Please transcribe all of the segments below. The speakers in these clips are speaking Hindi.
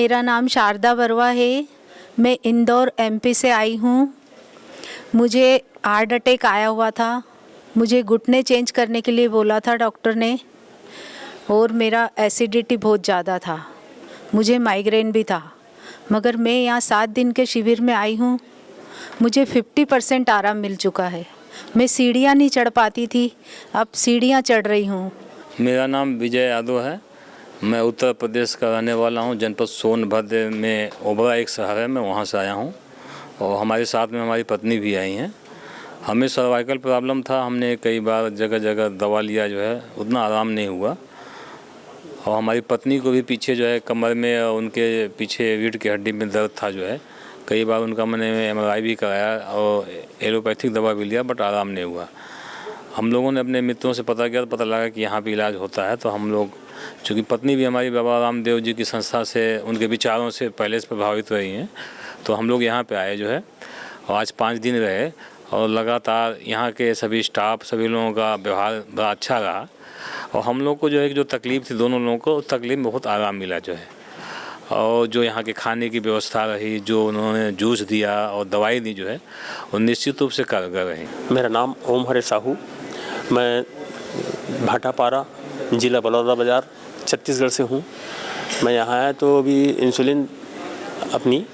मेरा नाम शारदा वर्मा है। मैं इंदौर एमपी से आई हूँ। मुझे हार्ट अटैक आया हुआ था। मुझे घुटने चेंज करने के लिए बोला था डॉक्टर ने, और मेरा एसिडिटी बहुत ज़्यादा था। मुझे माइग्रेन भी था, मगर मैं यहाँ 7 दिन के शिविर में आई हूँ। मुझे 50% आराम मिल चुका है। मैं सीढ़ियाँ नहीं चढ़ पाती थी, अब सीढ़ियाँ चढ़ रही हूँ। मेरा नाम विजय यादव है। मैं उत्तर प्रदेश का रहने वाला हूँ। जनपद सोनभद्र में ओबरा एक शहर है, मैं वहाँ से आया हूँ और हमारे साथ में हमारी पत्नी भी आई हैं। हमें सर्वाइकल प्रॉब्लम था। हमने कई बार जगह जगह दवा लिया, जो है उतना आराम नहीं हुआ। और हमारी पत्नी को भी पीछे जो है कमर में और उनके पीछे रीढ़ की हड्डी में दर्द था, जो है कई बार उनका मैंने MRI भी कराया और एलोपैथिक दवा भी लिया, बट आराम नहीं हुआ। हम लोगों ने अपने मित्रों से पता किया तो पता लगा कि यहाँ पे इलाज होता है। तो हम लोग, चूँकि पत्नी भी हमारी बाबा रामदेव जी की संस्था से, उनके विचारों से पहले से प्रभावित रही हैं, तो हम लोग यहाँ पे आए जो है, और आज 5 दिन रहे और लगातार यहाँ के सभी स्टाफ, सभी लोगों का व्यवहार बड़ा अच्छा रहा। और हम लोग को जो है, जो तकलीफ़ थी दोनों लोगों को, उस तकलीफ़ में बहुत आराम मिला जो है। और जो यहाँ के खाने की व्यवस्था रही, जो उन्होंने जूस दिया और दवाई दी, जो है वो निश्चित रूप से कारगर रही। मेरा नाम ओम हरे साहू, मैं भाटापारा, ज़िला बलौदाबाजार, छत्तीसगढ़ से हूँ। मैं यहाँ आया तो अभी इंसुलिन अपनी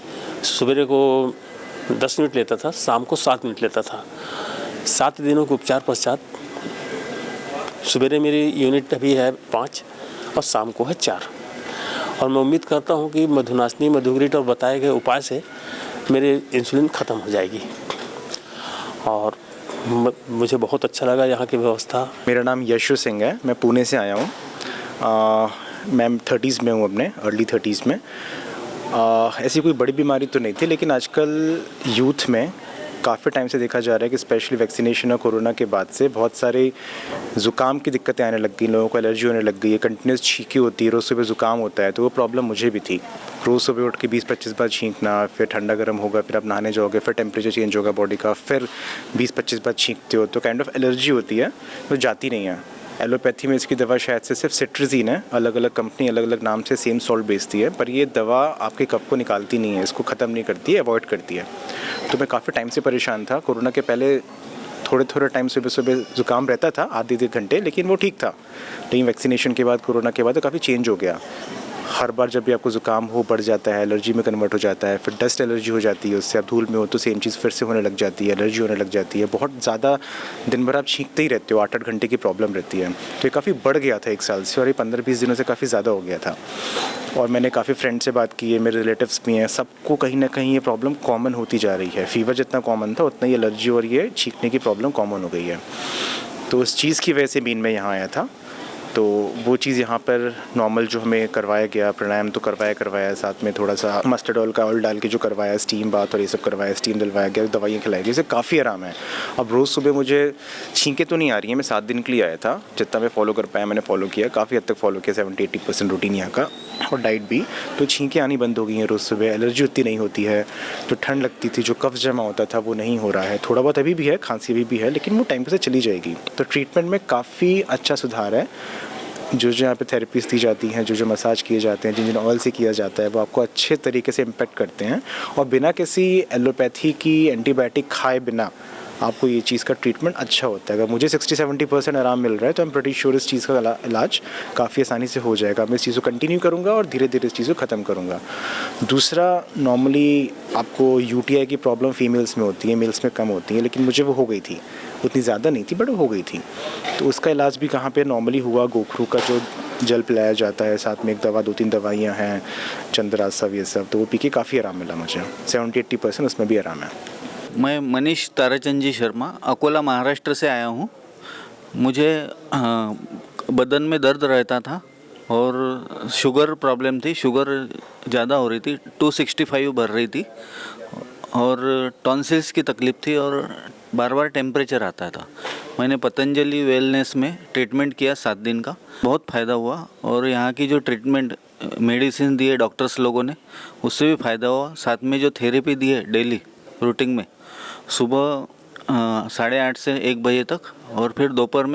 सवेरे को 10 मिनट लेता था, शाम को 7 मिनट लेता था। 7 दिनों के उपचार पश्चात सवेरे मेरी यूनिट अभी है 5 और शाम को है 4। और मैं उम्मीद करता हूँ कि मधुनाशनी मधुग्रिट और बताए गए उपाय से मेरे इंसुलिन ख़त्म हो जाएगी। और मुझे बहुत अच्छा लगा यहाँ की व्यवस्था। मेरा नाम यशु सिंह है, मैं पुणे से आया हूँ। मैं 30s में हूँ, अपने अर्ली 30s में। ऐसी कोई बड़ी बीमारी तो नहीं थी, लेकिन आजकल यूथ में काफ़ी टाइम से देखा जा रहा है कि स्पेशली वैक्सीनेशन और कोरोना के बाद से बहुत सारे ज़ुकाम की दिक्कतें आने लग गई, लोगों को एलर्जी होने लग गई है, कंटिन्यूस छींकी होती है, रोज़ सुबह ज़ुकाम होता है। तो वो प्रॉब्लम मुझे भी थी। रोज़ सुबह उठ के 20-25 बार छींकना, फिर ठंडा गर्म होगा, फिर आप नहाने जाओगे, फिर टेम्परेचर चेंज होगा बॉडी का, फिर 20-25 बार छींकते हो, तो काइंड ऑफ एलर्जी होती है, तो जाती नहीं है। एलोपैथी में इसकी दवा शायद से सिर्फ सिट्रजीन है, अलग अलग कंपनी अलग अलग नाम से सेम सॉल्ट बेचती है, पर ये दवा आपके कफ को निकालती नहीं है, इसको ख़त्म नहीं करती है, अवॉइड करती है। तो मैं काफ़ी टाइम से परेशान था। कोरोना के पहले थोड़े टाइम सुबह ज़ुकाम रहता था, आधे घंटे, लेकिन वो ठीक था। लेकिन वैक्सीनेशन के बाद, कोरोना के बाद तो काफ़ी चेंज हो गया। हर बार जब भी आपको ज़ुकाम हो, बढ़ जाता है, एलर्जी में कन्वर्ट हो जाता है, फिर डस्ट एलर्जी हो जाती है, उससे आप धूल में हो तो सेम चीज़ फिर से होने लग जाती है, एलर्जी होने लग जाती है। बहुत ज़्यादा दिन भर आप छींकते ही रहते हो, 8-8 घंटे की प्रॉब्लम रहती है। तो ये काफ़ी बढ़ गया था 1 साल से, और ये 15-20 दिनों से काफ़ी ज़्यादा हो गया था। और मैंने काफ़ी फ्रेंड से बात की है, मेरे रिलेटिव्स भी हैं, सबको कहीं ना कहीं ये प्रॉब्लम कॉमन होती जा रही है। फीवर जितना कॉमन था, उतना ही एलर्जी और ये छींकने की प्रॉब्लम कॉमन हो गई है। तो उस चीज़ की वजह से भी मैं यहाँ आया था। तो वो चीज़ यहाँ पर नॉर्मल जो हमें करवाया गया, प्राणायाम तो करवाया, साथ में थोड़ा सा मस्टर्ड ऑयल का ऑयल डाल के जो करवाया, स्टीम बाथ और ये सब करवाया, स्टीम दिलवाया गया, दवाइयाँ खिलाई गई, इससे काफ़ी आराम है। अब रोज़ सुबह मुझे छींकें तो नहीं आ रही हैं। मैं 7 दिन के लिए आया था, जितना मैं फॉलो कर पाया मैंने फॉलो किया, काफ़ी हद तक फॉलो किया, 70-80% रूटीन यहाँ का, और डाइट भी। तो छींकें आनी बंद हो गई हैं रोज़ सुबह, एलर्जी उतनी नहीं होती है, जो ठंड लगती थी, जो कफ जमा होता था, वो नहीं हो रहा है। थोड़ा बहुत अभी भी है, खांसी अभी भी है, लेकिन वो टाइम से चली जाएगी। तो ट्रीटमेंट में काफ़ी अच्छा सुधार है। जो यहाँ पे थेरेपीज दी जाती हैं, जो मसाज किए जाते हैं, जिन ऑयल से किया जाता है, वो आपको अच्छे तरीके से इम्पैक्ट करते हैं। और बिना किसी एलोपैथी की एंटीबायोटिक खाए बिना आपको ये चीज़ का ट्रीटमेंट अच्छा होता है। अगर मुझे 60-70% आराम मिल रहा है, तो आई एम प्रीटी श्योर इस चीज़ का इलाज काफ़ी आसानी से हो जाएगा। मैं इस चीज़ को कंटिन्यू करूँगा और धीरे धीरे इस चीज़ को ख़त्म करूँगा। दूसरा, नॉर्मली आपको UTI की प्रॉब्लम फीमेल्स में होती है, मेल्स में कम होती है, लेकिन मुझे वो हो गई थी, उतनी ज़्यादा नहीं थी, बट वो हो गई थी। तो उसका इलाज भी कहाँ पे नॉर्मली हुआ, गोखरू का जो जल पिलाया जाता है, साथ में एक दवा, 2-3 दवाइयाँ हैं, चंद्रासव, ये सब, तो वो पी के काफ़ी आराम मिला मुझे। 70-80% उसमें भी आराम है। मैं मनीष ताराचंद शर्मा, अकोला, महाराष्ट्र से आया हूँ। मुझे बदन में दर्द रहता था और शुगर प्रॉब्लम थी, शुगर ज़्यादा हो रही थी, 265 बढ़ रही थी, और टॉन्सिल्स की तकलीफ़ थी, और बार बार टेम्परेचर आता था। मैंने पतंजलि वेलनेस में ट्रीटमेंट किया 7 दिन का, बहुत फ़ायदा हुआ। और यहाँ की जो ट्रीटमेंट मेडिसिन दिए डॉक्टर्स लोगों ने, उससे भी फ़ायदा हुआ। साथ में जो थेरेपी दी है डेली रूटीन में, सुबह 8:30 से 1 बजे तक, और फिर दोपहर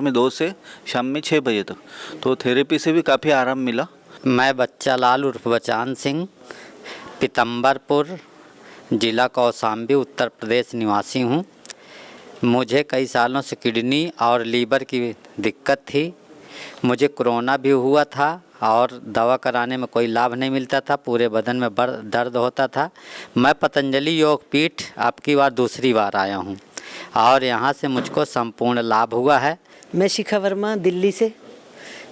में 2 से शाम में 6 बजे तक, तो थेरेपी से भी काफ़ी आराम मिला। मैं बच्चा लाल उर्फ बचान सिंह, पीतम्बरपुर, ज़िला कौशाम्बी, उत्तर प्रदेश निवासी हूँ। मुझे कई सालों से किडनी और लीवर की दिक्कत थी। मुझे कोरोना भी हुआ था और दवा कराने में कोई लाभ नहीं मिलता था, पूरे बदन में दर्द होता था। मैं पतंजलि योग पीठ अब की बार दूसरी बार आया हूँ और यहाँ से मुझको संपूर्ण लाभ हुआ है। मैं शिखा वर्मा, दिल्ली से।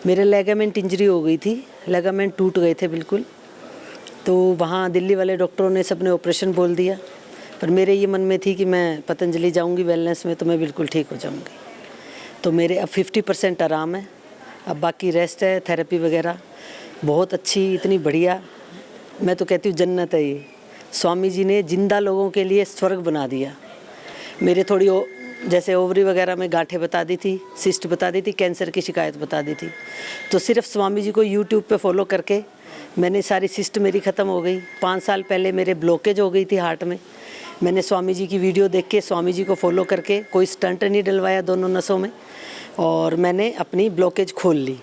मेरे लेगामेंट इंजरी हो गई थी, लेगामेंट टूट गए थे बिल्कुल। तो वहाँ दिल्ली वाले डॉक्टरों ने सबने ऑपरेशन बोल दिया, पर मेरे ये मन में थी कि मैं पतंजलि जाऊँगी वेलनेस में तो मैं बिल्कुल ठीक हो जाऊँगी। तो मेरे अब 50% आराम है, अब बाकी रेस्ट है, थेरेपी वगैरह बहुत अच्छी, इतनी बढ़िया। मैं तो कहती हूँ जन्नत है ये। स्वामी जी ने जिंदा लोगों के लिए स्वर्ग बना दिया। मेरे थोड़ी जैसे ओवरी वगैरह में गांठें बता दी थी, सिस्ट बता दी थी, कैंसर की शिकायत बता दी थी। तो सिर्फ स्वामी जी को यूट्यूब पे फॉलो करके मैंने सारी सिस्ट मेरी ख़त्म हो गई। 5 साल पहले मेरे ब्लॉकेज हो गई थी हार्ट में। मैंने स्वामी जी की वीडियो देख के, स्वामी जी को फॉलो करके, कोई स्टंट नहीं डलवाया दोनों नसों में, और मैंने अपनी ब्लॉकेज खोल ली।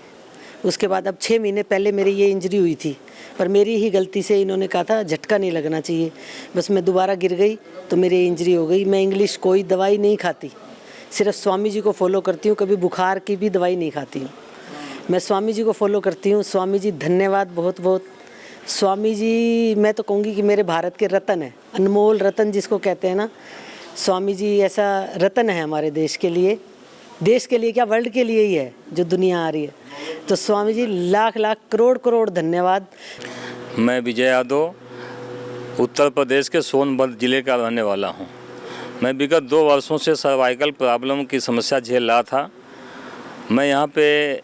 उसके बाद अब 6 महीने पहले मेरी ये इंजरी हुई थी, पर मेरी ही गलती से इन्होंने कहा था झटका नहीं लगना चाहिए, बस मैं दोबारा गिर गई तो मेरी इंजरी हो गई। मैं इंग्लिश कोई दवाई नहीं खाती, सिर्फ स्वामी जी को फॉलो करती हूँ। कभी बुखार की भी दवाई नहीं खाती हूँ, मैं स्वामी जी को फॉलो करती हूँ। स्वामी जी धन्यवाद बहुत बहुत। स्वामी जी मैं तो कहूँगी कि मेरे भारत के रतन है, अनमोल रतन जिसको कहते हैं ना। स्वामी जी ऐसा रतन है हमारे देश के लिए क्या, वर्ल्ड के लिए ही है जो दुनिया आ रही है। तो स्वामी जी लाख लाख करोड़ करोड़ धन्यवाद। मैं विजय यादव, उत्तर प्रदेश के सोनभद्र ज़िले का रहने वाला हूँ। मैं विगत 2 वर्षों से सर्वाइकल प्रॉब्लम की समस्या झेल रहा था। मैं यहाँ पे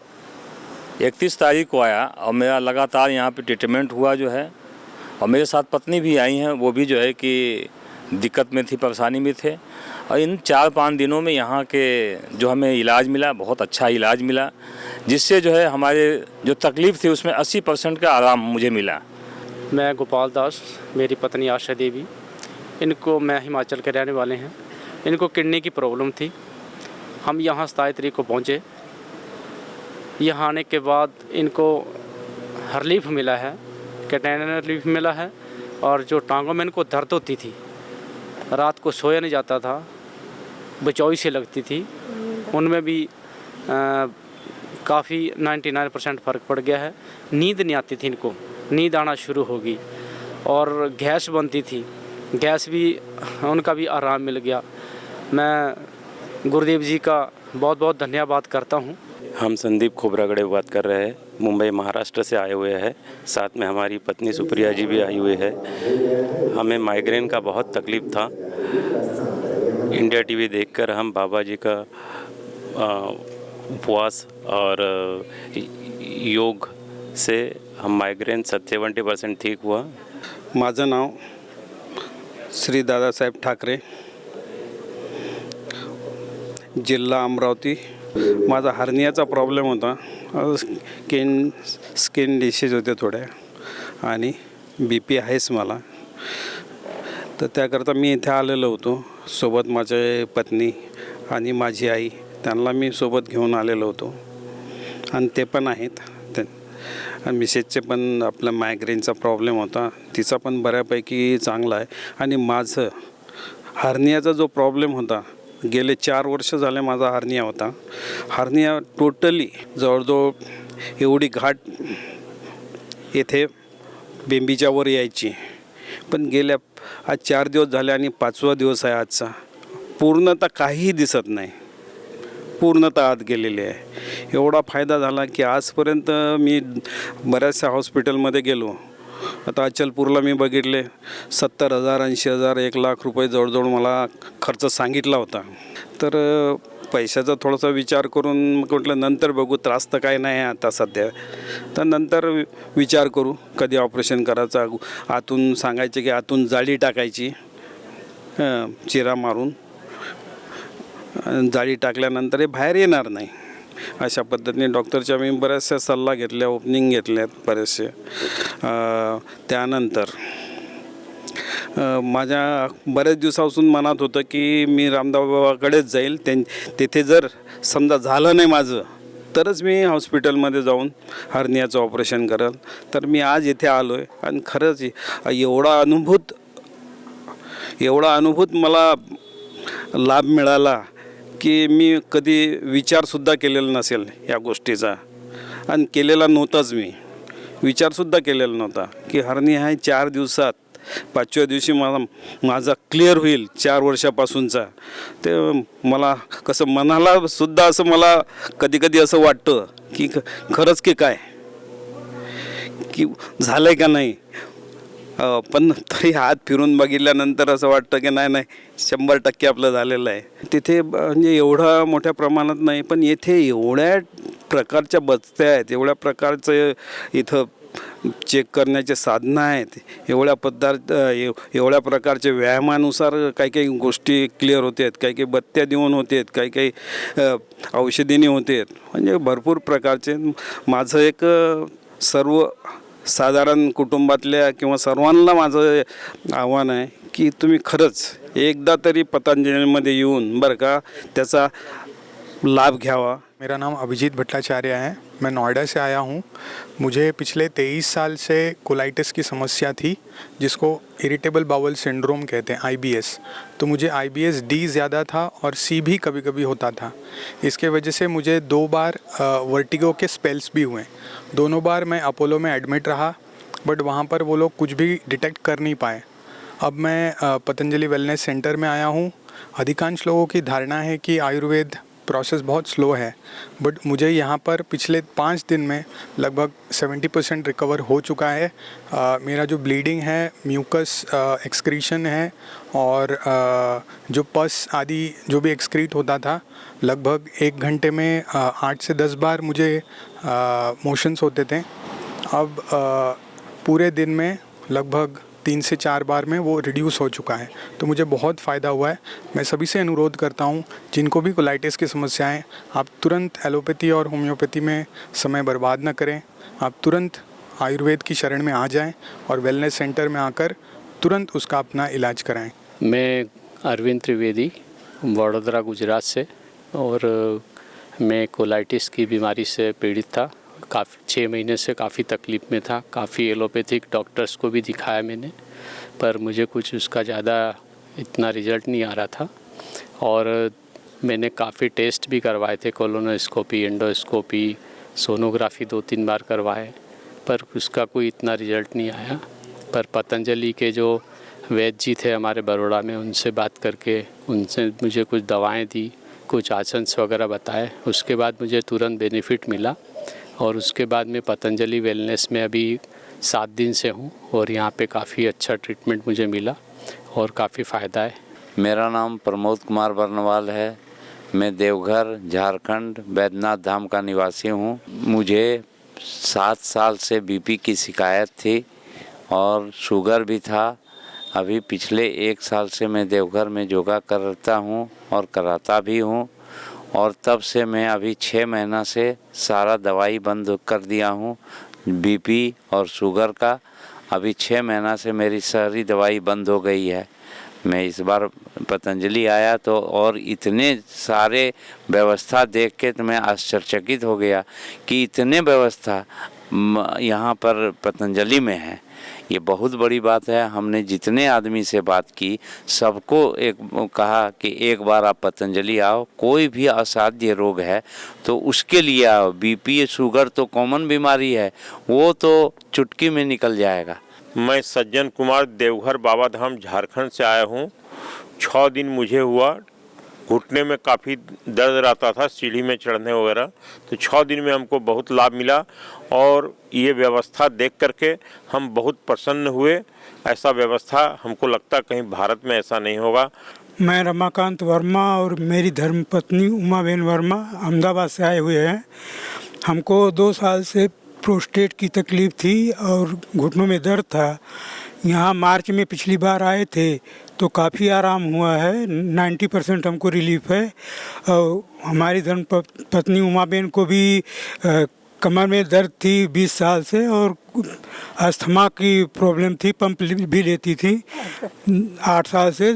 31 तारीख को आया और मेरा लगातार यहाँ पे ट्रीटमेंट हुआ जो है, और मेरे साथ पत्नी भी आई हैं, वो भी जो है कि दिक्कत में थी, परेशानी में थे। और इन 4-5 दिनों में यहाँ के जो हमें इलाज मिला, बहुत अच्छा इलाज मिला, जिससे जो है हमारे जो तकलीफ़ थी उसमें 80% का आराम मुझे मिला। मैं गोपाल दास, मेरी पत्नी आशा देवी, इनको मैं हिमाचल के रहने वाले हैं। इनको किडनी की प्रॉब्लम थी। हम यहाँ 27 तारीख को पहुँचे। यहाँ आने के बाद इनको रिलीफ मिला है, कैटेनर रिलीफ मिला है, और जो टांगों में इनको दर्द होती थी, रात को सोया नहीं जाता था, बेचैनी सी लगती थी, उनमें भी काफ़ी 99% फ़र्क पड़ गया है। नींद नहीं आती थी इनको, नींद आना शुरू होगी, और गैस बनती थी, गैस भी उनका भी आराम मिल गया। मैं गुरुदेव जी का बहुत बहुत धन्यवाद करता हूँ। हम संदीप खोबरागड़े बात कर रहे हैं, मुंबई महाराष्ट्र से आए हुए हैं। साथ में हमारी पत्नी सुप्रिया जी भी आई हुई है। हमें माइग्रेन का बहुत तकलीफ़ था। इंडिया टीवी देखकर हम बाबा जी का उपवास और योग से हम माइग्रेन 70% ठीक हुआ। माझं नाव श्री दादासाहेब ठाकरे, जिल्हा अमरावती। माझा हर्नियाचा प्रॉब्लेम होता, स्किन डिसीज होते थोड्या, आणि BP आहेच मला, तर त्याकरता मी इथे आलेलो होतो। सोबत माझे पत्नी आणि माझी आई, त्यांना मी सोबत घेऊन आलेलो होतो, आणि ते पण आहेत। आणि मिसेसचे पण आपला मायग्रेनचा प्रॉब्लेम होता, तिचा पण बऱ्यापैकी चांगला आहे। आणि माझं हर्नियाचा जो प्रॉब्लेम होता, गेले 4 वर्ष झाले माझा हर्निया होता। हर्निया टोटली जवळजवळ एवढी घाट येथे बेंबीच्या वर यायची, पण गेल्या आज 4 दिवस झाले आणि 5वा दिवस आहे आजचा, पूर्णतः काहीही दिसत नाही, पूर्णतः आत गेलेली आहे। एवढा फायदा झाला की आजपर्यंत मी बऱ्याचशा हॉस्पिटलमध्ये गेलो। आता अचलपूरला मी बघितले 70,000 80,000 1 लाख रुपये जवळजवळ मला खर्च सांगितला होता। तर पैशाचा थोडासा विचार करून म्हटलं नंतर बघू, त्रास तर काय नाही आता सध्या, तर नंतर विचार करू कधी ऑपरेशन करायचं। आतून सांगायचे की आतून जाळी टाकायची, चिरा मारून जाळी टाकल्यानंतर हे बाहेर येणार नाही, अशा पद्धतीने डॉक्टरच्या मी बऱ्याचशा सल्ला घेतल्या, ओपनिंग घेतल्यात बरेचसे। त्यानंतर माझ्या बऱ्याच दिवसापासून मनात होतं की मी रामदेव बाबाकडेच जाईल, तिथे जर समजा झालं नाही माझं तरच मी हॉस्पिटलमध्ये जाऊन हर्नियाचं ऑपरेशन करेल. तर मी आज इथे आलो आहे आणि खरंच एवढा अनुभूत मला लाभ मिळाला की मी कधी विचारसुद्धा केलेला नसेल या गोष्टीचा, आणि केलेला नव्हताच. मी विचारसुद्धा केलेला नव्हता की हर्निया आहे 4 दिवसात 5व्या दिवशी माझा क्लिअर होईल 4 वर्षापासूनचा. ते मला कसं मनाला सुद्धा असं मला कधी कधी असं वाटतं की खरंच की काय की झालं आहे का नाही. पण तरी हात फिरून बघितल्यानंतर असं वाटतं की नाही 100% आपलं झालेलं आहे. तिथे म्हणजे एवढा मोठ्या प्रमाणात नाही, पण येथे एवढ्या प्रकारच्या बस्त्या आहेत, एवढ्या प्रकारचं इथं चेक करण्याचे साधनं आहेत, एवढ्या प्रकारचे व्यायामानुसार काही गोष्टी क्लिअर होते आहेत, काही बत्त्या देऊन होते आहेत, काही औषधीने होते आहेत. म्हणजे भरपूर प्रकारचे. माझं एक सर्व साधारण कुटुंबातल्या किंवा सर्वांना माझं आव्हान आहे की तुम्ही खरंच एकदा तरी पतंजलीमध्ये येऊन बरं का त्याचा लाभ घ्यावा. मेरा नाम अभिजीत भट्टाचार्य है, मैं नोएडा से आया हूँ. मुझे पिछले 23 साल से कोलाइटिस की समस्या थी, जिसको इरिटेबल बाउल सिंड्रोम कहते हैं, IBS. तो मुझे IBS D ज़्यादा था और C भी कभी कभी होता था. इसके वजह से मुझे 2 बार वर्टिगो के स्पेल्स भी हुए. दोनों बार मैं अपोलो में एडमिट रहा, बट वहाँ पर वो लोग कुछ भी डिटेक्ट कर नहीं पाए. अब मैं पतंजलि वेलनेस सेंटर में आया हूँ. अधिकांश लोगों की धारणा है कि आयुर्वेद प्रोसेस बहुत स्लो है, बट मुझे यहाँ पर पिछले 5 दिन में लगभग 70% रिकवर हो चुका है. मेरा जो ब्लीडिंग है, म्यूकस एक्सक्रीशन है, और जो पस आदि जो भी एक्सक्रीट होता था, लगभग 1 घंटे में 8 से 10 बार मुझे मोशंस होते थे. अब पूरे दिन में लगभग 3 से 4 बार में वो रिड्यूस हो चुका है. तो मुझे बहुत फ़ायदा हुआ है. मैं सभी से अनुरोध करता हूँ, जिनको भी कोलाइटिस की समस्याएं, आप तुरंत एलोपैथी और होम्योपैथी में समय बर्बाद न करें. आप तुरंत आयुर्वेद की शरण में आ जाएं और वेलनेस सेंटर में आकर तुरंत उसका अपना इलाज कराएं. मैं अरविंद त्रिवेदी, वडोदरा गुजरात से, और मैं कोलाइटिस की बीमारी से पीड़ित था. काफ़ी 6 महीने से काफ़ी तकलीफ़ में था. काफ़ी एलोपैथिक डॉक्टर्स को भी दिखाया मैंने, पर मुझे कुछ उसका ज़्यादा इतना रिज़ल्ट नहीं आ रहा था. और मैंने काफ़ी टेस्ट भी करवाए थे, कोलोनोस्कोपी, एंडोस्कोपी, सोनोग्राफी 2-3 बार करवाए, पर उसका कोई इतना रिज़ल्ट नहीं आया. पर पतंजलि के जो वैद्य जी थे हमारे बड़ौदा में, उनसे बात करके उनसे मुझे कुछ दवाएं दी, कुछ आसन्स वगैरह बताए. उसके बाद मुझे तुरंत बेनिफिट मिला, और उसके बाद मैं पतंजलि वेलनेस में अभी 7 दिन से हूँ, और यहाँ पे काफ़ी अच्छा ट्रीटमेंट मुझे मिला और काफ़ी फ़ायदा है. मेरा नाम प्रमोद कुमार बर्नवाल है. मैं देवघर झारखंड बैद्यनाथ धाम का निवासी हूँ. मुझे 7 साल से बीपी की शिकायत थी और शुगर भी था. अभी पिछले 1 साल से मैं देवघर में योगा करता हूँ और कराता भी हूँ, और तब से मैं अभी 6 महीना से सारा दवाई बंद कर दिया हूँ बीपी और शुगर का. अभी 6 महीना से मेरी सारी दवाई बंद हो गई है. मैं इस बार पतंजलि आया तो और इतने सारे व्यवस्था देख के तो मैं आश्चर्यचकित हो गया कि इतने व्यवस्था यहाँ पर पतंजलि में है. ये बहुत बड़ी बात है. हमने जितने आदमी से बात की, सबको एक कहा कि एक बार आप पतंजलि आओ. कोई भी असाध्य रोग है तो उसके लिए आओ. बीपी शुगर तो कॉमन बीमारी है, वो तो चुटकी में निकल जाएगा. मैं सज्जन कुमार देवघर बाबा धाम झारखंड से आया हूँ. 6 दिन मुझे हुआ. घुटने में काफ़ी दर्द रहता था सीढ़ी में चढ़ने वगैरह, तो 6 दिन में हमको बहुत लाभ मिला, और ये व्यवस्था देख करके हम बहुत प्रसन्न हुए. ऐसा व्यवस्था हमको लगता कहीं भारत में ऐसा नहीं होगा. मैं रमाकांत वर्मा और मेरी धर्मपत्नी उमाबेन वर्मा अहमदाबाद से आए हुए हैं. हमको 2 साल से प्रोस्टेट की तकलीफ़ थी और घुटनों में दर्द था. यहाँ मार्च में पिछली बार आए थे तो काफ़ी आराम हुआ है. 90% हमको रिलीफ है. और हमारी धर्मपत्नी उमाबेन को भी कमर में दर्द थी 20 साल से, और अस्थमा की प्रॉब्लम थी, पंप भी लेती थी 8 साल से.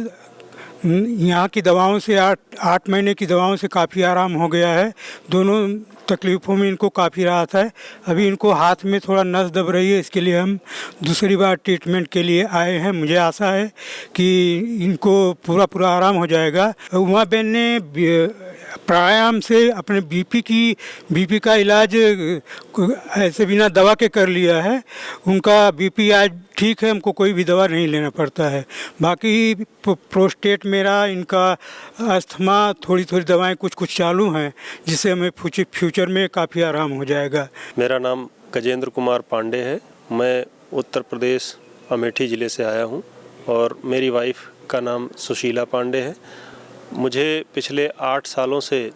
यहाँ की दवाओं से 8 महीने की दवाओं से काफ़ी आराम हो गया है। दोनों तकलीफ़ों में इनको काफ़ी राहत है। अभी इनको हाथ में थोड़ा नस दब रही है, इसके लिए हम दूसरी बार ट्रीटमेंट के लिए आए हैं। मुझे आशा है कि इनको पूरा आराम हो जाएगा। उमा बेन ने प्राणायाम से अपने बीपी का इलाज ऐसे बिना दवा के कर लिया है। उनका बीपी आज ठीक है, हमको कोई भी दवा नहीं लेना पड़ता है। बाकी प्रोस्टेट मेरा, इनका अस्थमा, थोड़ी दवाएं कुछ चालू हैं, जिससे हमें फ्यूचर में काफ़ी आराम हो जाएगा। मेरा नाम गजेंद्र कुमार पांडे है। मैं उत्तर प्रदेश अमेठी ज़िले से आया हूँ और मेरी वाइफ का नाम सुशीला पांडे है। मुझे पिछले 8 सालों से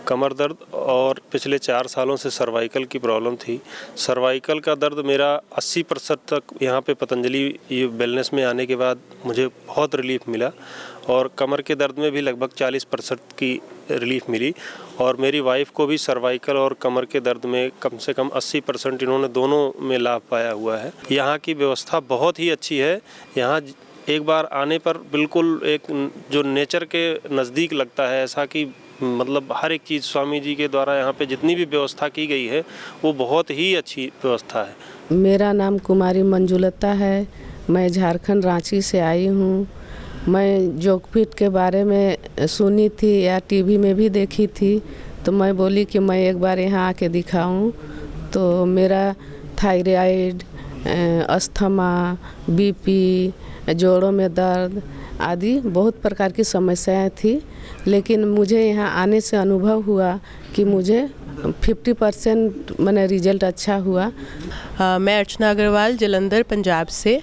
कमर दर्द और पिछले 4 सालों से सर्वाइकल की प्रॉब्लम थी। सर्वाइकल का दर्द मेरा 80% तक यहाँ पे पतंजलि वेलनेस में आने के बाद मुझे बहुत रिलीफ मिला और कमर के दर्द में भी लगभग 40% की रिलीफ मिली। और मेरी वाइफ को भी सर्वाइकल और कमर के दर्द में कम से कम 80% इन्होंने दोनों में लाभ पाया हुआ है। यहाँ की व्यवस्था बहुत ही अच्छी है। यहाँ एक बार आने पर बिल्कुल एक जो नेचर के नज़दीक लगता है, ऐसा कि मतलब हर एक चीज़ स्वामी जी के द्वारा यहाँ पे जितनी भी व्यवस्था की गई है वो बहुत ही अच्छी व्यवस्था है। मेरा नाम कुमारी मंजुलता है। मैं झारखंड रांची से आई हूँ। मैं जोगफिट के बारे में सुनी थी या टीवी में भी देखी थी, तो मैं बोली कि मैं एक बार यहाँ आके दिखाऊं। तो मेरा थायराइड, अस्थमा, बीपी, जोड़ों में दर्द आदि बहुत प्रकार की समस्याएं थी, लेकिन मुझे यहाँ आने से अनुभव हुआ कि मुझे 50% मैंने रिजल्ट अच्छा हुआ। मैं अर्चना अग्रवाल जलंधर पंजाब से।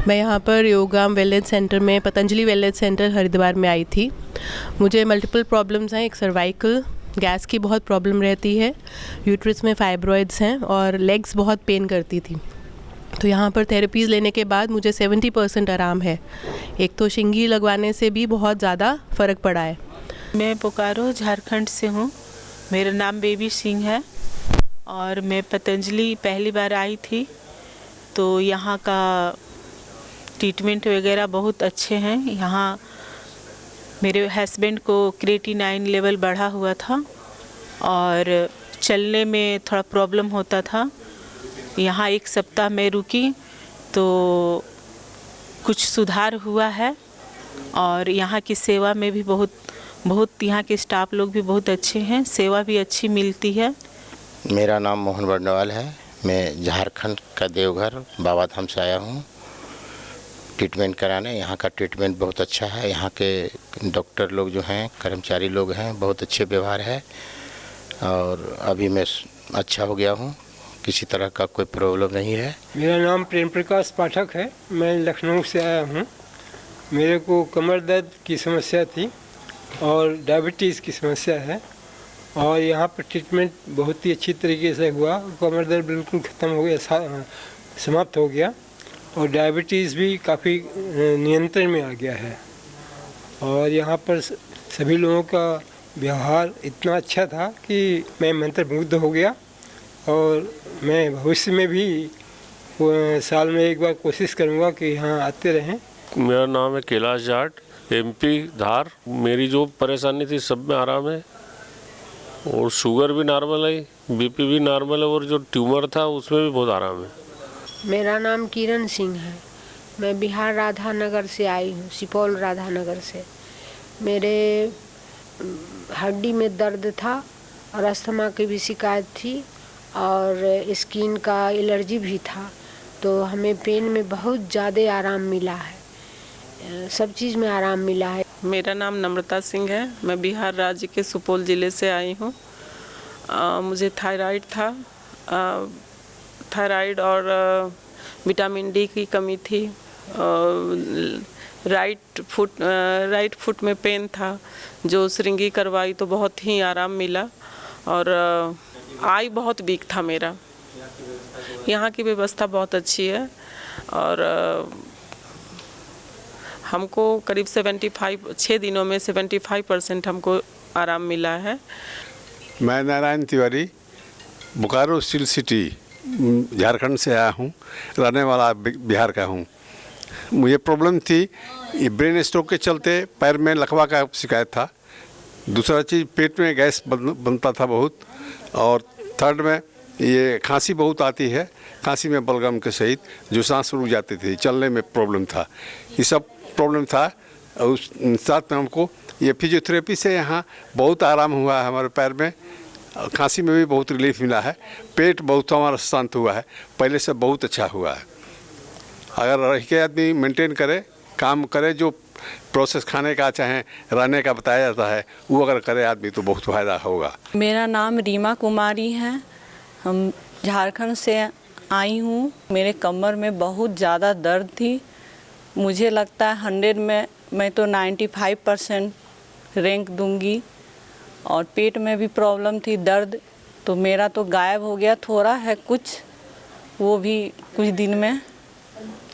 मैं यहाँ पर योगा वेलनेस सेंटर में, पतंजलि वेलनेस सेंटर हरिद्वार में आई थी। मुझे मल्टीपल प्रॉब्लम्स हैं। एक सर्वाइकल गैस की बहुत प्रॉब्लम रहती है, यूट्रस में फाइब्रॉइड्स हैं और लेग्स बहुत पेन करती थी। तो यहाँ पर थेरेपीज़ लेने के बाद मुझे 70% आराम है। एक तो शिंगी लगवाने से भी बहुत ज़्यादा फ़र्क पड़ा है। मैं बोकारो झारखंड से हूँ। मेरा नाम बेबी सिंह है और मैं पतंजलि पहली बार आई थी। तो यहाँ का ट्रीटमेंट वगैरह बहुत अच्छे हैं। यहाँ मेरे हस्बैंड को क्रिएटिनाइन लेवल बढ़ा हुआ था और चलने में थोड़ा प्रॉब्लम होता था। यहाँ 1 सप्ताह में रुकी तो कुछ सुधार हुआ है और यहाँ की सेवा में भी बहुत यहाँ के स्टाफ लोग भी बहुत अच्छे हैं, सेवा भी अच्छी मिलती है। मेरा नाम मोहन बर्नवाल है। मैं झारखंड का देवघर बाबा धाम से आया हूँ ट्रीटमेंट कराने। यहाँ का ट्रीटमेंट बहुत अच्छा है। यहाँ के डॉक्टर लोग जो हैं, कर्मचारी लोग हैं, बहुत अच्छे व्यवहार है और अभी मैं अच्छा हो गया हूँ, किसी तरह का कोई प्रॉब्लम नहीं है। मेरा नाम प्रेम प्रकाश पाठक है। मैं लखनऊ से आया हूँ। मेरे को कमर दर्द की समस्या थी और डायबिटीज़ की समस्या है और यहाँ पर ट्रीटमेंट बहुत ही अच्छी तरीके से हुआ। कमर दर्द बिल्कुल ख़त्म हो गया, समाप्त हो गया और डायबिटीज़ भी काफ़ी नियंत्रण में आ गया है। और यहाँ पर सभी लोगों का व्यवहार इतना अच्छा था कि मैं मंत्रमुग्ध हो गया और मैं भविष्य में भी साल में एक बार कोशिश करूँगा कि यहाँ आते रहें। मेरा नाम है कैलाश जाट, एमपी धार। मेरी जो परेशानी थी सब में आराम है और शुगर भी नॉर्मल है, बीपी भी नॉर्मल है और जो ट्यूमर था उसमें भी बहुत आराम है। मेरा नाम किरण सिंह है। मैं बिहार राधानगर से आई हूँ, सुपौल राधानगर से। मेरे हड्डी में दर्द था और अस्थमा की भी शिकायत थी और स्किन का एलर्जी भी था। तो हमें पेन में बहुत ज़्यादा आराम मिला है, सब चीज़ में आराम मिला है। मेरा नाम नम्रता सिंह है। मैं बिहार राज्य के सुपौल ज़िले से आई हूँ। मुझे थायराइड था, थायराइड और विटामिन डी की कमी थी। राइट फुट में पेन था, जो श्रृंगी करवाई तो बहुत ही आराम मिला। और आई बहुत वीक था मेरा। यहाँ की व्यवस्था बहुत अच्छी है और हमको करीब 6 दिनों में 75% हमको आराम मिला है। मैं नारायण तिवारी बोकारो स्टील सिटी झारखंड से आया हूँ। रहने वाला बिहार का हूँ। मुझे प्रॉब्लम थी, ये ब्रेन स्ट्रोक के चलते पैर में लकवा का शिकायत था। दूसरा चीज़, पेट में गैस बनता था बहुत। और थर्ड में ये खांसी बहुत आती है, खांसी में बलगम के सहित जो सांस रुक जाती थी, चलने में प्रॉब्लम था, ये सब प्रॉब्लम था। और उस साथ में हमको ये फिजियोथेरेपी से यहाँ बहुत आराम हुआ है, हमारे पैर में खांसी में भी बहुत रिलीफ मिला है, पेट बहुत हमारा शांत हुआ है, पहले से बहुत अच्छा हुआ है। अगर रह के आदमी मेंटेन करे, काम करे, जो प्रोसेस खाने का चाहे रहने का बताया जाता है वो अगर करे आदमी तो बहुत फ़ायदा होगा। मेरा नाम रीमा कुमारी है, हम झारखंड से आई हूँ। मेरे कमर में बहुत ज़्यादा दर्द थी, मुझे लगता है 100 में मैं तो 95% रैंक दूंगी। और पेट में भी प्रॉब्लम थी, दर्द तो मेरा तो गायब हो गया, थोड़ा है कुछ, वो भी कुछ दिन में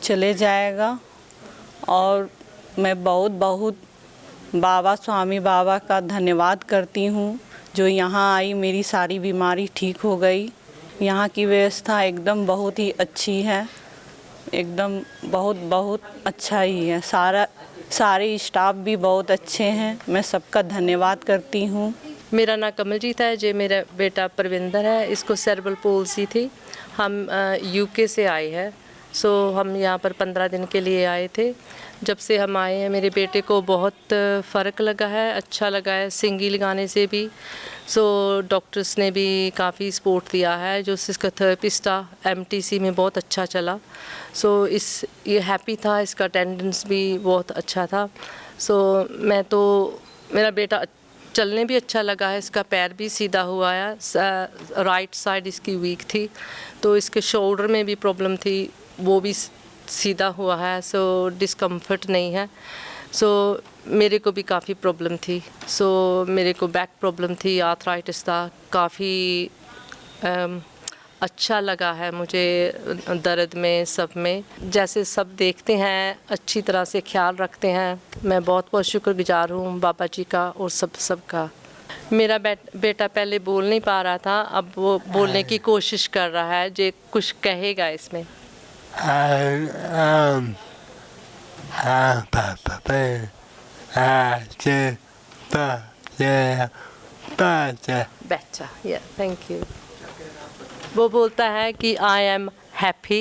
चले जाएगा। और मैं बहुत बहुत बाबा स्वामी बाबा का धन्यवाद करती हूँ, जो यहाँ आई मेरी सारी बीमारी ठीक हो गई। यहाँ की व्यवस्था एकदम बहुत ही अच्छी है, एकदम बहुत बहुत अच्छा ही है। सारे स्टाफ भी बहुत अच्छे हैं, मैं सबका धन्यवाद करती हूँ। मेरा नाम कमलजीत है, जो मेरा बेटा परविंदर है, इसको सेरेब्रल पॉल्सी थी। हम यूके से आए हैं, सो हम यहाँ पर 15 दिन के लिए आए थे। जब से हम आए हैं मेरे बेटे को बहुत फ़र्क लगा है, अच्छा लगा है सिंगी लगाने से भी। सो डॉक्टर्स ने भी काफ़ी सपोर्ट दिया है, जो इसका थेरेपिस्ट था MTC में बहुत अच्छा चला। सो ये हैप्पी था, इसका अटेंडेंस भी बहुत अच्छा था। सो मेरा बेटा चलने भी अच्छा लगा है, इसका पैर भी सीधा हुआ है, राइट साइड इसकी वीक थी, तो इसके शोल्डर में भी प्रॉब्लम थी, वो भी सीधा हुआ है। सो डिस्कम्फर्ट नहीं है। सो मेरे को भी काफ़ी प्रॉब्लम थी, सो मेरे को बैक प्रॉब्लम थी, आर्थराइटिस था, काफ़ी अच्छा लगा है मुझे दर्द में, सब में। जैसे सब देखते हैं, अच्छी तरह से ख्याल रखते हैं, मैं बहुत बहुत शुक्रगुजार हूँ बाबा जी का और सबका। मेरा बेटा पहले बोल नहीं पा रहा था, अब वो बोलने की कोशिश कर रहा है, जो कुछ कहेगा इसमें। बेटा, थैंक यू। वो बोलता है कि I am happy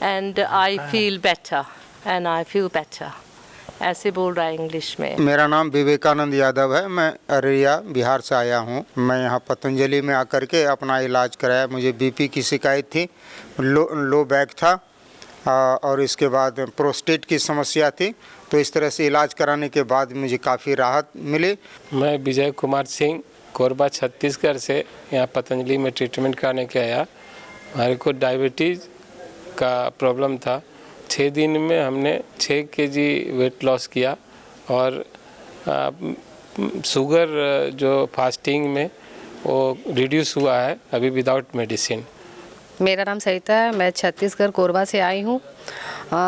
and I feel better and I feel better, ऐसे बोल रहा है इंग्लिश में। मेरा नाम विवेकानंद यादव है, मैं अररिया बिहार से आया हूँ। मैं यहाँ पतंजलि में आकर के अपना इलाज कराया। मुझे बीपी की शिकायत थी, लो बैक था, और इसके बाद प्रोस्टेट की समस्या थी। तो इस तरह से इलाज कराने के बाद मुझे काफ़ी राहत मिली। मैं विजय कुमार सिंह कोरबा छत्तीसगढ़ से यहाँ पतंजलि में ट्रीटमेंट कराने के आया। हमारे को डायबिटीज़ का प्रॉब्लम था। 6 दिन में हमने 6 kg वेट लॉस किया, और शुगर जो फास्टिंग में वो रिड्यूस हुआ है अभी विदाउट मेडिसिन। मेरा नाम सरिता है, मैं छत्तीसगढ़ कोरबा से आई हूँ।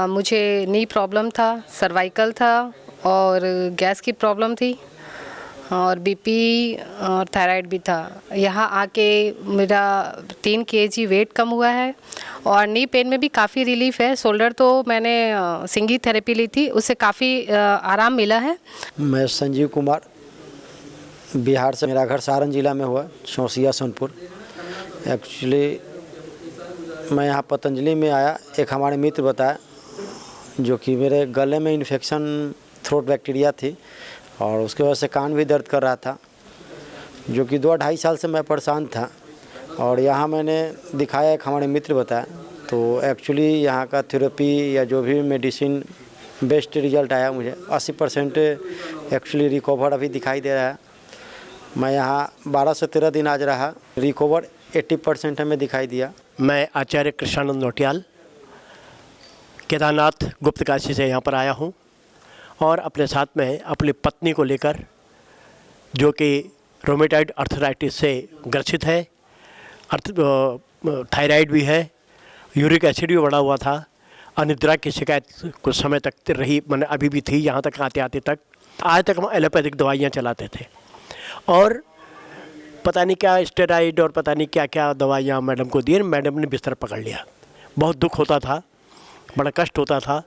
मुझे नी प्रॉब्लम था, सर्वाइकल था और गैस की प्रॉब्लम थी, और बीपी और थायराइड भी था। यहाँ आके मेरा 3 kg वेट कम हुआ है, और नी पेन में भी काफ़ी रिलीफ है। शोल्डर तो मैंने सिंगी थेरेपी ली थी, उससे काफ़ी आराम मिला है। मैं संजीव कुमार, बिहार से, मेरा घर सारण जिला में हुआ, चौसिया सोनपुर। एक्चुअली मैं यहाँ पतंजलि में आया, एक हमारे मित्र बताया, जो कि मेरे गले में इन्फेक्शन, थ्रोट बैक्टीरिया थी, और उसके वजह से कान भी दर्द कर रहा था, जो कि 2-2.5 साल से मैं परेशान था। और यहाँ मैंने दिखाया, एक हमारे मित्र बताया, तो एक्चुअली यहाँ का थेरेपी या जो भी मेडिसिन बेस्ट रिजल्ट आया मुझे। 80% एक्चुअली रिकवर अभी दिखाई दे रहा है। मैं यहाँ 12 से 13 दिन आज रहा, रिकवर 80% हमें दिखाई दिया। मैं आचार्य कृष्णानंद नोटियाल केदारनाथ गुप्त काशी से यहाँ पर आया हूँ, और अपने साथ में अपनी पत्नी को लेकर, जो कि रोमेटॉइड अर्थराइटिस से ग्रसित है, थायराइड भी है, यूरिक एसिड भी बढ़ा हुआ था, अनिद्रा की शिकायत कुछ समय तक रही, मैंने अभी भी थी, यहाँ तक आते आते तक। आज तक हम एलोपैथिक दवाइयाँ चलाते थे, और पता नहीं क्या स्टेरॉइड और पता नहीं क्या क्या दवाइयाँ मैडम को दी। मैडम ने बिस्तर पकड़ लिया। बहुत दुख होता था, बड़ा कष्ट होता था।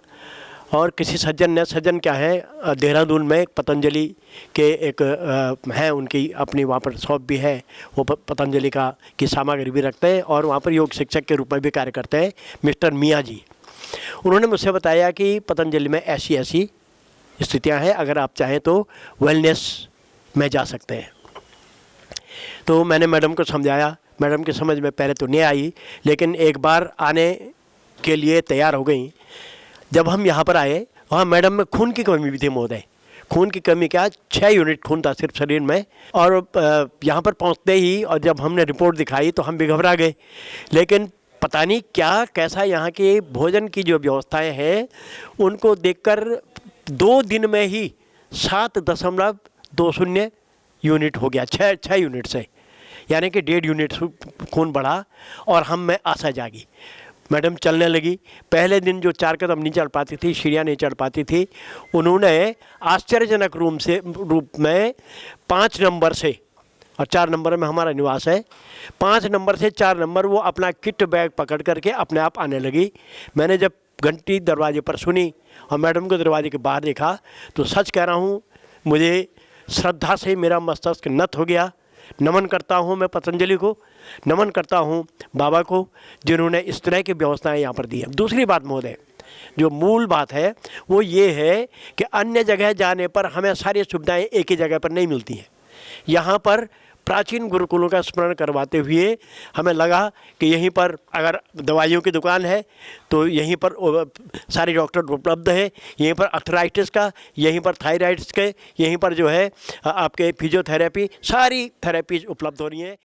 और किसी सज्जन क्या है, देहरादून में पतंजलि के एक हैं, उनकी अपनी वहाँ पर शॉप भी है, वो पतंजलि की सामग्री भी रखते हैं और वहाँ पर योग शिक्षक के रूप में भी कार्य करते हैं, मिस्टर मियाँ जी। उन्होंने मुझसे बताया कि पतंजलि में ऐसी ऐसी स्थितियाँ हैं, अगर आप चाहें तो वेलनेस में जा सकते हैं। तो मैंने मैडम को समझाया, मैडम की समझ में पहले तो नहीं आई, लेकिन एक बार आने के लिए तैयार हो गई। जब हम यहाँ पर आए, वहाँ मैडम में खून की कमी भी थी महोदय। खून की कमी क्या, 6 यूनिट खून था सिर्फ शरीर में। और यहाँ पर पहुँचते ही और जब हमने रिपोर्ट दिखाई तो हम भी घबरा गए, लेकिन पता नहीं क्या कैसा यहाँ के भोजन की जो व्यवस्थाएं हैं उनको देखकर 2 दिन में ही 7.20 यूनिट हो गया, 6 यूनिट से, यानी कि 1.5 यूनिट खून बढ़ा और हम में आशा जागी। मैडम चलने लगी। पहले दिन जो 4 कदम नहीं चढ़ पाती थी, सीढ़ियाँ नहीं चढ़ पाती थी, उन्होंने आश्चर्यजनक रूप में 5 नंबर से, और 4 नंबर में हमारा निवास है, 5 नंबर से 4 नंबर वो अपना किट बैग पकड़ करके अपने आप आने लगी। मैंने जब घंटी दरवाजे पर सुनी और मैडम को दरवाजे के बाहर देखा तो सच कह रहा हूँ, मुझे श्रद्धा से मेरा मस्तिष्क नत हो गया। नमन करता हूँ मैं पतंजलि को, नमन करता हूँ बाबा को, जिन्होंने इस तरह की व्यवस्थाएं यहाँ पर दी हैं। दूसरी बात महोदय, जो मूल बात है वो ये है कि अन्य जगह जाने पर हमें सारी सुविधाएं एक ही जगह पर नहीं मिलती हैं। यहाँ पर प्राचीन गुरुकुलों का स्मरण करवाते हुए हमें लगा कि यहीं पर अगर दवाइयों की दुकान है तो यहीं पर सारे डॉक्टर उपलब्ध है, यहीं पर अर्थराइटिस का, यहीं पर थायराइड्स के, यहीं पर जो है आपके फिजियोथेरेपी, सारी थेरेपीज उपलब्ध हो रही हैं।